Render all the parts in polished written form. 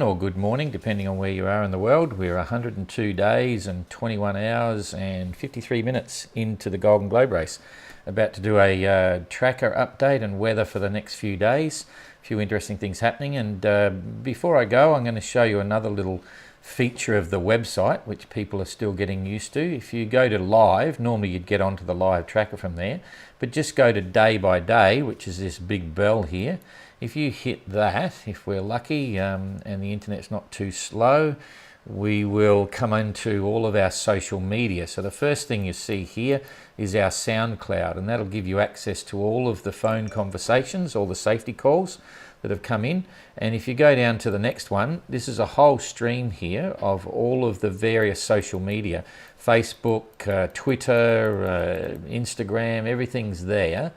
Or good morning, depending on where you are in the world. We're 102 days and 21 hours and 53 minutes into the Golden Globe race. About to do a tracker update and weather for the next few days. A few interesting things happening, and before I go, I'm going to show you another little feature of the website which people are still getting used to. If you go to live, normally you'd get onto the live tracker from there, but just go to day by day, which is this big bell here. If you hit that, if we're lucky and the internet's not too slow, we will come into all of our social media. So the first thing you see here is our SoundCloud, and that'll give you access to all of the phone conversations, all the safety calls that have come in. And if you go down to the next one, this is a whole stream here of all of the various social media, Facebook, Twitter, Instagram, everything's there.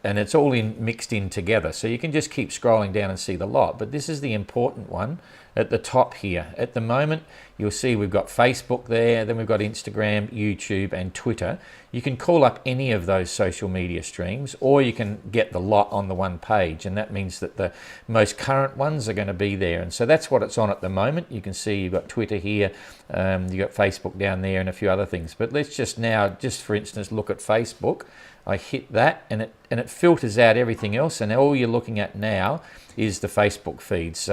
And it's all mixed in together, so you can just keep scrolling down and see the lot. But this is the important one at the top here. At the moment, you'll see we've got Facebook there, then we've got Instagram, YouTube and Twitter. You can call up any of those social media streams, or you can get the lot on the one page, and that means that the most current ones are going to be there. And so that's what it's on at the moment. You can see you've got Twitter here, you've got Facebook down there and a few other things. But let's just now, just for instance, look at Facebook. I hit that and it filters out everything else, and all you're looking at now is the Facebook feeds.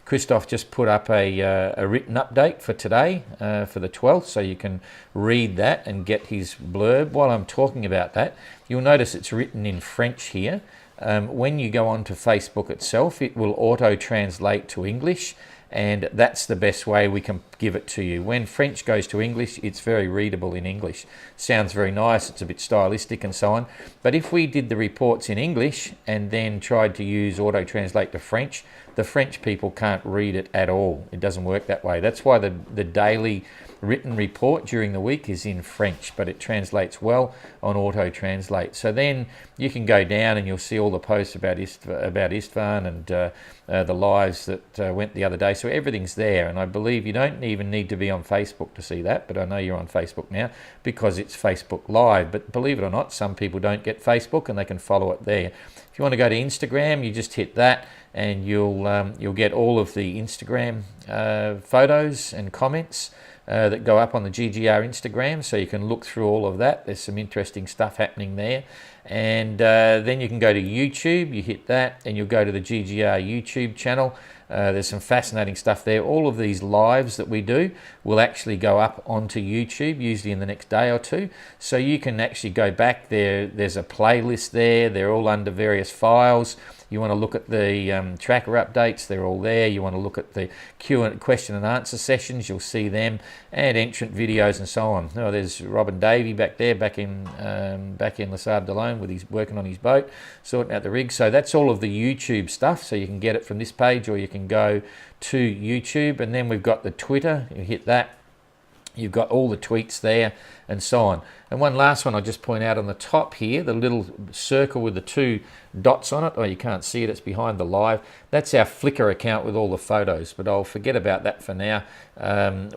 Christoph just put up a written update for today, for the 12th, so you can read that and get his blurb. While I'm talking about that, you'll notice it's written in French here. When you go on to Facebook itself, it will auto-translate to English, and that's the best way we can give it to you. When French goes to English, it's very readable in English. Sounds very nice, it's a bit stylistic and so on. But if we did the reports in English and then tried to use auto-translate to French, the French people can't read it at all. It doesn't work that way. That's why the daily written report during the week is in French, but it translates well on auto-translate. So then you can go down and you'll see all the posts about Istvan and the lives that went the other day. So everything's there, and I believe you don't even need to be on Facebook to see that, but I know you're on Facebook now because it's Facebook Live. But believe it or not, some people don't get Facebook and they can follow it there. If you want to go to Instagram, you just hit that and you'll get all of the Instagram photos and comments that go up on the GGR Instagram, so you can look through all of that. There's some interesting stuff happening there. And then you can go to YouTube, you hit that and you'll go to the GGR YouTube channel. There's some fascinating stuff there. All of these lives that we do will actually go up onto YouTube, usually in the next day or two. So you can actually go back there. There's a playlist there. They're all under various files. You want to look at the tracker updates, they're all there. You want to look at the question and answer sessions, you'll see them, and entrant videos and so on. Oh, there's Robin Davey back there, back in Les Sables d'Olonne, with he's working on his boat, sorting out the rig. So that's all of the YouTube stuff, so you can get it from this page, or you can go to YouTube. And then we've got the Twitter, you hit that. You've got all the tweets there and so on. And one last one I'll just point out on the top here, the little circle with the two dots on it. Oh, you can't see it, it's behind the live. That's our Flickr account with all the photos, but I'll forget about that for now.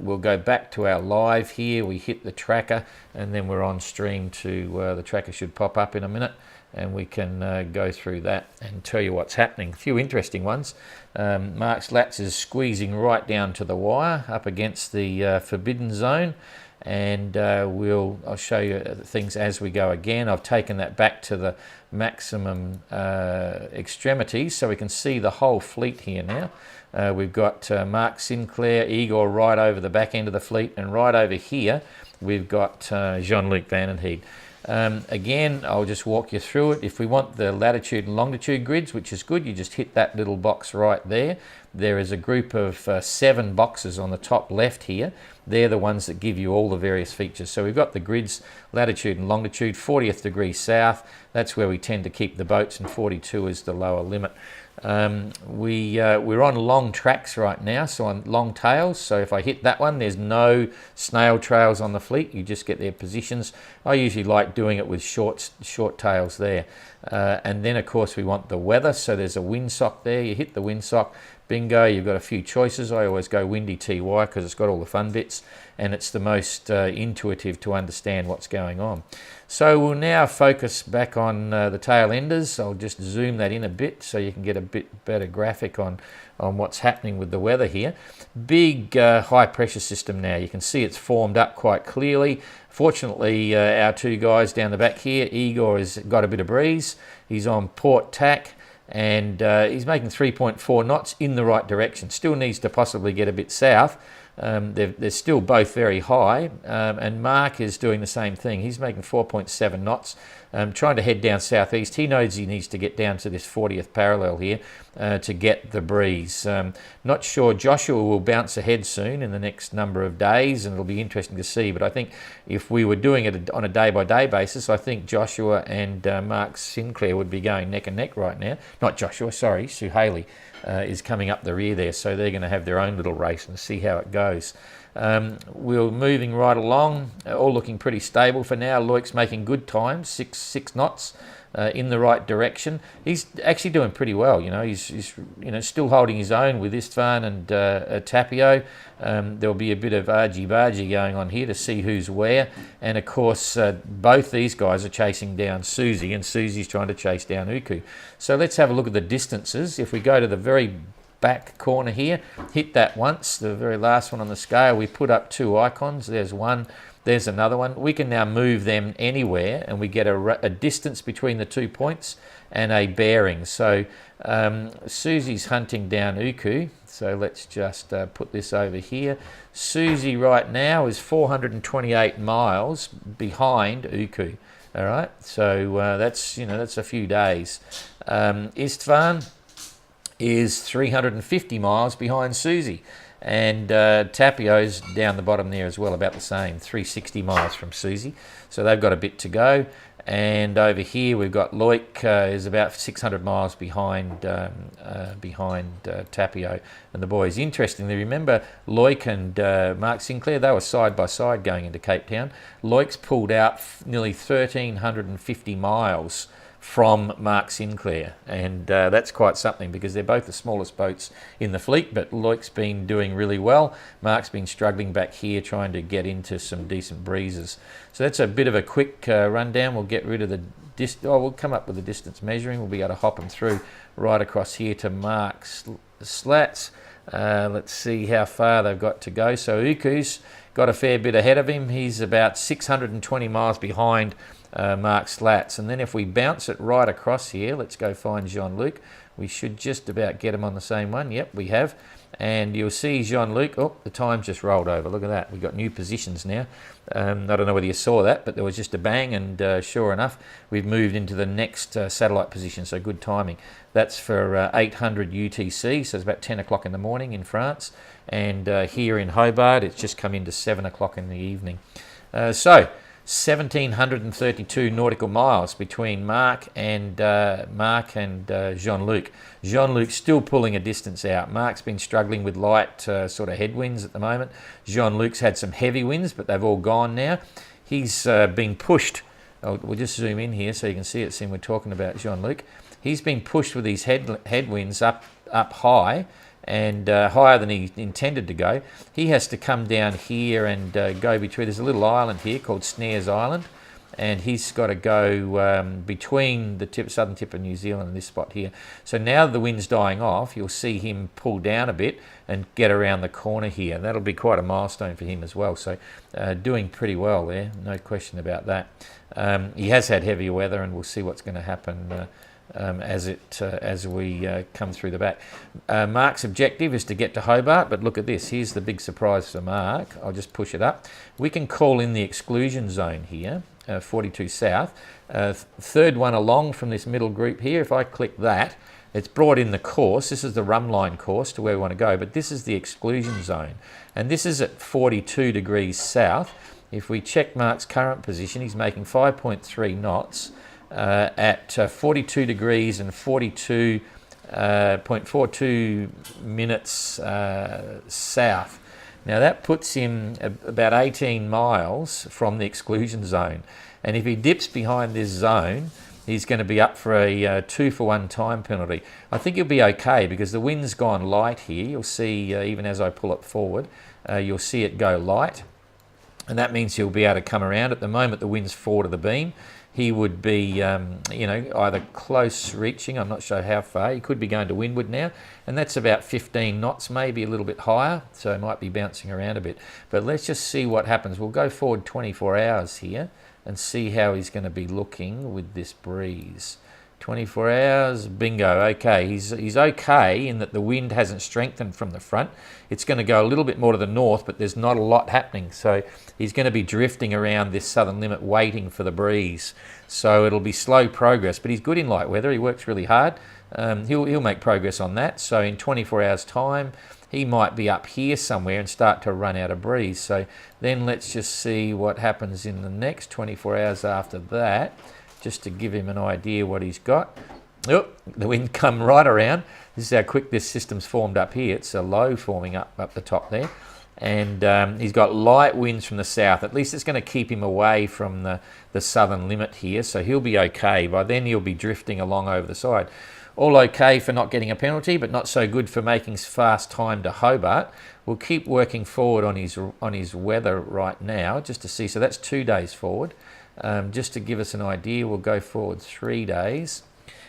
We'll go back to our live here. We hit the tracker and then we're on stream to, the tracker should pop up in a minute, and we can go through that and tell you what's happening. A few interesting ones. Mark's Lats is squeezing right down to the wire up against the forbidden zone, and I'll show you things as we go again. I've taken that back to the maximum extremities so we can see the whole fleet here now. We've got Mark Sinclair, Igor right over the back end of the fleet, and right over here we've got Jean-Luc Vandenheed. Again, I'll just walk you through it. If we want the latitude and longitude grids, which is good, you just hit that little box right there. There is a group of 7 boxes on the top left here. They're the ones that give you all the various features. So we've got the grids, latitude and longitude, 40th degree south. That's where we tend to keep the boats, and 42 is the lower limit. We're on long tracks right now, so on long tails. So if I hit that one, there's no snail trails on the fleet. You just get their positions. I usually like doing it with short tails there. And then of course we want the weather. So there's a windsock there. You hit the windsock, bingo, you've got a few choices. I always go Windy TY because it's got all the fun bits and it's the most intuitive to understand what's going on. So we'll now focus back on the tail enders. I'll just zoom that in a bit so you can get a bit better graphic on what's happening with the weather here. Big high pressure system now. You can see it's formed up quite clearly. Fortunately, our two guys down the back here, Igor has got a bit of breeze. He's on port tack and he's making 3.4 knots in the right direction. Still needs to possibly get a bit south. They're still both very high, and Mark is doing the same thing. He's making 4.7 knots, trying to head down southeast. He knows he needs to get down to this 40th parallel here to get the breeze. Not sure. Joshua will bounce ahead soon in the next number of days, and it'll be interesting to see. But I think if we were doing it on a day-by-day basis, I think Joshua and Mark Sinclair would be going neck and neck right now. Not Joshua, sorry, Sue Haley. Is coming up the rear there, so they're going to have their own little race and see how it goes. We're moving right along, all looking pretty stable for now. Loic's making good times, six knots in the right direction. He's actually doing pretty well. He's still holding his own with Istvan and Tapio. There'll be a bit of argy-bargy going on here to see who's where, and of course both these guys are chasing down Susie, and Susie's trying to chase down Uku. So let's have a look at the distances. If we go to the very back corner here, hit that once, the very last one on the scale, we put up two icons. There's one, there's another one. We can now move them anywhere and we get a distance between the 2 points and a bearing. So Susie's hunting down Uku, so let's just put this over here. Susie right now is 428 miles behind Uku. All right, so that's a few days. Istvan is 350 miles behind Susie, and Tapio's down the bottom there as well, about the same, 360 miles from Susie. So they've got a bit to go. And over here we've got Loic is about 600 miles behind Tapio and the boys. Interestingly, remember Loic and Mark Sinclair, they were side by side going into Cape Town. Loic's pulled out nearly 1,350 miles from Mark Sinclair, and that's quite something because they're both the smallest boats in the fleet, but Loic's been doing really well. Mark's been struggling back here trying to get into some decent breezes. So that's a bit of a quick rundown. We'll get rid of the we'll come up with the distance measuring. We'll be able to hop them through right across here to Mark's slats. Let's see how far they've got to go. So Uku's got a fair bit ahead of him. He's about 620 miles behind Mark Slats, and then if we bounce it right across here, let's go find Jean-Luc. We should just about get him on the same one. Yep, we have. And you'll see Jean-Luc, oh, the time's just rolled over. Look at that. We've got new positions now. I don't know whether you saw that, but there was just a bang, and sure enough, we've moved into the next satellite position, so good timing. That's for 800 UTC, so it's about 10 o'clock in the morning in France. And here in Hobart, it's just come into 7 o'clock in the evening. So 1,732 nautical miles between Mark and Jean-Luc. Jean-Luc's still pulling a distance out. Mark's been struggling with light sort of headwinds at the moment. Jean-Luc's had some heavy winds, but they've all gone now. He's been pushed. We'll just zoom in here so you can see it. Seeing we're talking about Jean-Luc. He's been pushed with these headwinds up high, and higher than he intended to go. He has to come down here and go between, there's a little island here called Snares Island, and he's got to go between the southern tip of New Zealand and this spot here. So now the wind's dying off, you'll see him pull down a bit and get around the corner here. That'll be quite a milestone for him as well. So doing pretty well there, no question about that. He has had heavier weather, and we'll see what's going to happen as we come through the back. Mark's objective is to get to Hobart, but look at this. Here's the big surprise for Mark. I'll just push it up. We can call in the exclusion zone here, 42 south. Third one along from this middle group here. If I click that, it's brought in the course. This is the Rumline course to where we want to go, but this is the exclusion zone. And this is at 42 degrees south. If we check Mark's current position, he's making 5.3 knots. At 42 degrees and 42.42 minutes south. Now that puts him about 18 miles from the exclusion zone, and if he dips behind this zone, he's going to be up for a 2-for-1 time penalty. I think he'll be okay because the wind's gone light here. You'll see even as I pull it forward, you'll see it go light. And that means he'll be able to come around. At the moment, the wind's forward of the beam. He would be, you know, either close reaching, I'm not sure how far. He could be going to windward now, and that's about 15 knots, maybe a little bit higher, so he might be bouncing around a bit. But let's just see what happens. We'll go forward 24 hours here and see how he's going to be looking with this breeze. 24 hours, bingo, okay. He's okay in that the wind hasn't strengthened from the front. It's going to go a little bit more to the north, but there's not a lot happening. So he's going to be drifting around this southern limit waiting for the breeze. So it'll be slow progress, but he's good in light weather. He works really hard. He'll make progress on that. So in 24 hours time, he might be up here somewhere and start to run out of breeze. So then let's just see what happens in the next 24 hours after that, just to give him an idea what he's got. Oh, the wind come right around. This is how quick this system's formed up here. It's a low forming up the top there. And he's got light winds from the south. At least it's going to keep him away from the southern limit here, so he'll be okay. By then he'll be drifting along over the side. All okay for not getting a penalty, but not so good for making fast time to Hobart. We'll keep working forward on his weather right now, just to see. So that's 2 days forward. Just to give us an idea, we'll go forward 3 days.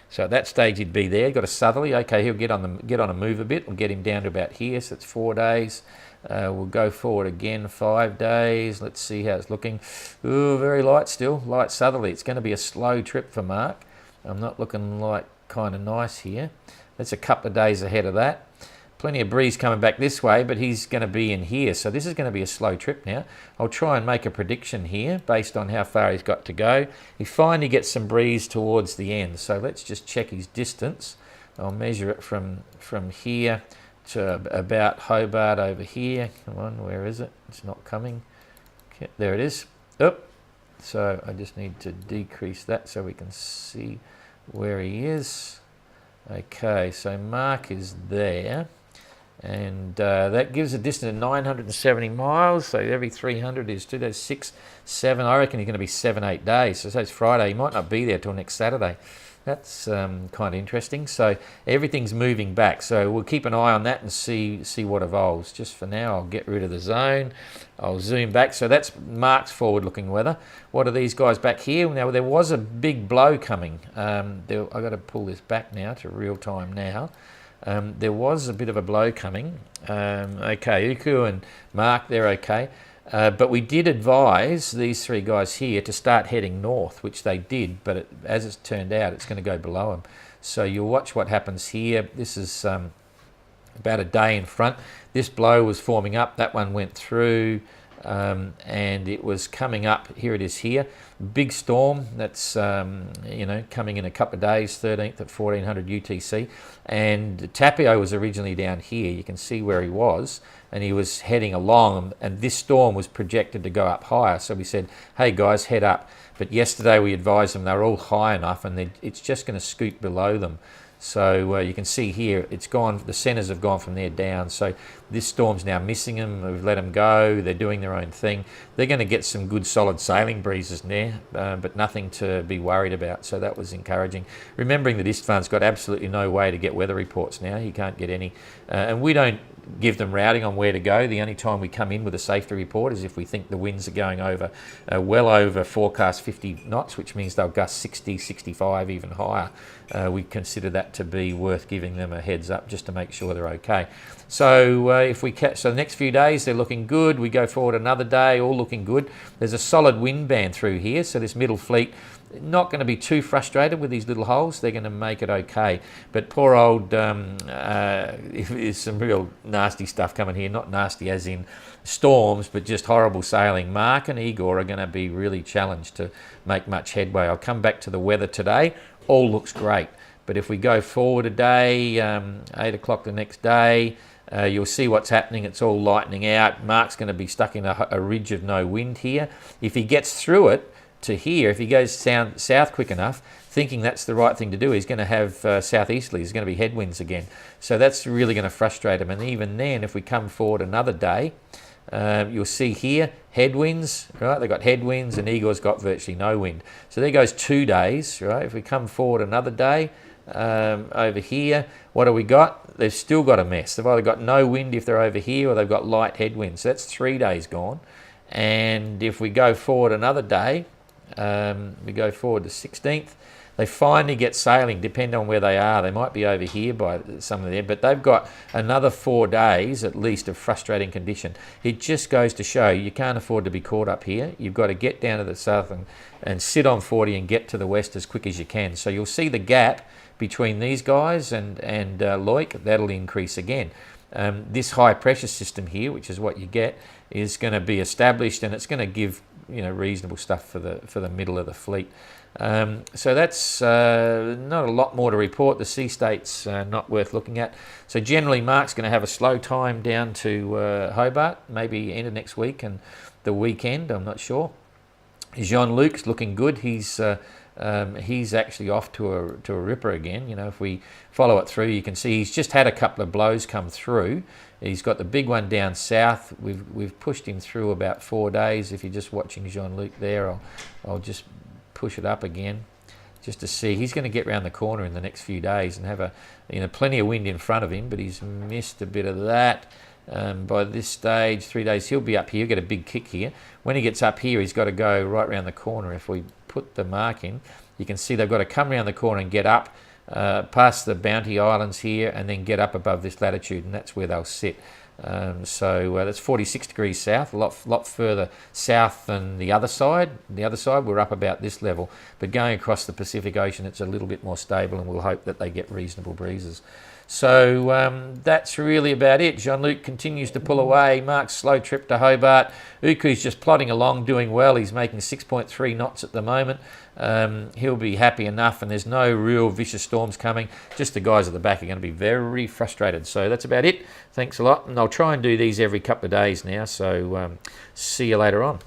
So at that stage he'd be there. Got a southerly. Okay, he'll get on a move a bit. We'll get him down to about here. So it's 4 days. We'll go forward again 5 days. Let's see how it's looking. Ooh, very light still. Light southerly. It's going to be a slow trip for Mark. I'm not looking like kind of nice here. That's a couple of days ahead of that. Plenty of breeze coming back this way, but he's going to be in here. So this is going to be a slow trip now. I'll try and make a prediction here based on how far he's got to go. He finally gets some breeze towards the end. So let's just check his distance. I'll measure it from here to about Hobart over here. Come on, where is it? It's not coming. Okay, there it is. Oh, so I just need to decrease that so we can see where he is. Okay, so Mark is there. And that gives a distance of 970 miles, so every 300 is 2 days, 6, 7. I reckon he's going to be 7, 8 days. So it's Friday. He might not be there till next Saturday. That's kind of interesting. So everything's moving back. So we'll keep an eye on that and see what evolves. Just for now, I'll get rid of the zone. I'll zoom back. So that's Mark's forward-looking weather. What are these guys back here? Now, there was a big blow coming. I've got to pull this back now to real time now. There was a bit of a blow coming. Okay, Uku and Mark, they're okay. But we did advise these three guys here to start heading north, which they did, but as it's turned out, it's going to go below them. So you'll watch what happens here. This is about a day in front. This blow was forming up. That one went through. And it was coming up. Here it is here. Big storm that's coming in a couple of days, 13th at 1400 UTC. And Tapio was originally down here. You can see where he was, and he was heading along, and this storm was projected to go up higher. So we said, hey guys, head up. But yesterday we advised them they're all high enough, and it's just going to scoot below them. So you can see here, it's gone. The centres have gone from there down. So this storm's now missing them. We've let them go. They're doing their own thing. They're going to get some good solid sailing breezes there, but nothing to be worried about. So that was encouraging. Remembering that Istvan's got absolutely no way to get weather reports now. He can't get any. And we don't give them routing on where to go. The only time we come in with a safety report is if we think the winds are going over, well over forecast 50 knots, which means they'll gust 60, 65, even higher. We consider that to be worth giving them a heads up just to make sure they're okay. So if we catch, so the next few days they're looking good. We go forward another day, all looking good. There's a solid wind band through here, so this middle fleet not going to be too frustrated with these little holes. They're going to make it okay. But poor old, there's some real nasty stuff coming here. Not nasty as in storms, but just horrible sailing. Mark and Igor are going to be really challenged to make much headway. I'll come back to the weather today. All looks great. But if we go forward a day, 8 o'clock the next day, you'll see what's happening. It's all lightening out. Mark's going to be stuck in a ridge of no wind here. If he gets through it to here, if he goes south quick enough, thinking that's the right thing to do, he's going to have southeasterlies. There's going to be headwinds again. So that's really going to frustrate him. And even then, if we come forward another day, You'll see here headwinds, right? They've got headwinds, and Igor's got virtually no wind. So there goes 2 days, right? If we come forward another day, over here, what have we got? They've still got a mess. They've either got no wind if they're over here, or they've got light headwinds. So that's 3 days gone. And if we go forward another day, we go forward to 16th, they finally get sailing, depending on where they are. They might be over here by some of them, but they've got another 4 days at least of frustrating condition. It just goes to show you can't afford to be caught up here. You've got to get down to the south and sit on 40 and get to the west as quick as you can. So you'll see the gap between these guys and Loic, that'll increase again. This high pressure system here, which is what you get, is going to be established, and it's going to give reasonable stuff for the middle of the fleet. So that's not a lot more to report. The sea state's not worth looking at. So generally, Mark's going to have a slow time down to Hobart, maybe end of next week and the weekend. I'm not sure. Jean-Luc's looking good. He's actually off to a ripper again. If we follow it through, you can see he's just had a couple of blows come through. He's got the big one down south. We've pushed him through about 4 days. If you're just watching Jean-Luc there, I'll just push it up again just to see. He's going to get round the corner in the next few days and have plenty of wind in front of him, but he's missed a bit of that. By this stage, 3 days, he'll be up here. He'll get a big kick here. When he gets up here, he's got to go right round the corner. If we put the mark in, you can see they've got to come around the corner and get up past the Bounty Islands here, and then get up above this latitude, and that's where they'll sit. So that's 46 degrees south, a lot further south than the other side. The other side, we're up about this level, but going across the Pacific Ocean, it's a little bit more stable, and we'll hope that they get reasonable breezes. So that's really about it. Jean-Luc continues to pull away. Mark's slow trip to Hobart. Uku's just plodding along, doing well. He's making 6.3 knots at the moment. He'll be happy enough, and there's no real vicious storms coming. Just the guys at the back are going to be very frustrated. So that's about it. Thanks a lot, and I'll try and do these every couple of days now. So see you later on.